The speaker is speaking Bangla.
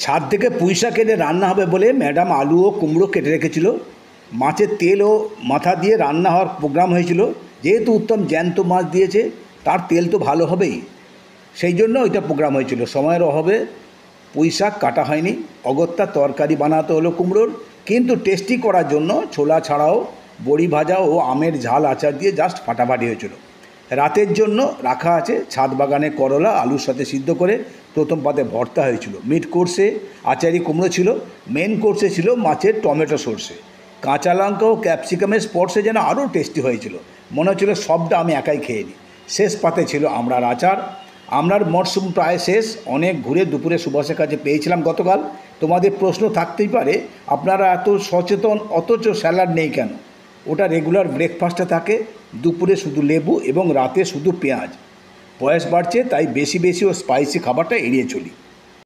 ছাদ থেকে পুঁই শাক এনে রান্না হবে বলে ম্যাডাম আলু ও কুমড়ো কেটে রেখেছিল। মাছের তেল ও মাথা দিয়ে রান্না হওয়ার প্রোগ্রাম হয়েছিল। যেহেতু উত্তম জ্যান্ত মাছ দিয়েছে, তার তেল তো ভালো হবেই, সেই জন্য ওইটা প্রোগ্রাম হয়েছিল। সময়ের অভাবে পুঁই শাক কাটা হয়নি। অগত্যা তরকারি বানাতে হলো কুমড়োর, কিন্তু টেস্টি করার জন্য ছোলা ছাড়াও বড়ি ভাজা ও আমের ঝাল আচার দিয়ে জাস্ট ফাটাফাটি হয়েছিল। রাতের জন্য রাখা আছে ছাদ বাগানে করলা আলুর সাথে সিদ্ধ করে প্রথম পাতে ভর্তা হয়েছিল। মিড কোর্সে আচারি কুমড়ো ছিল, মেন কোর্সে ছিল মাছের টমেটো সর্ষে, কাঁচা লঙ্কা ও ক্যাপসিকামের স্পর্শে যেন আরও টেস্টি হয়েছিল। মনে হচ্ছিল সবটা আমি একাই খেয়ে নিই। শেষ পাতে ছিল আমড়ার আচার। আমরার মরশুম প্রায় শেষ। অনেক ঘুরে দুপুরে সুভাষের কাছে পেয়েছিলাম গতকাল। তোমাদের প্রশ্ন থাকতেই পারে, আপনারা এত সচেতন অথচ স্যালাড নেই কেন? ওটা রেগুলার ব্রেকফাস্টে থাকে। দুপুরে শুধু লেবু এবং রাতে শুধু পেঁয়াজ। বয়স বাড়ছে, তাই বেশি বেশি ও স্পাইসি খাবারটা এড়িয়ে চলি।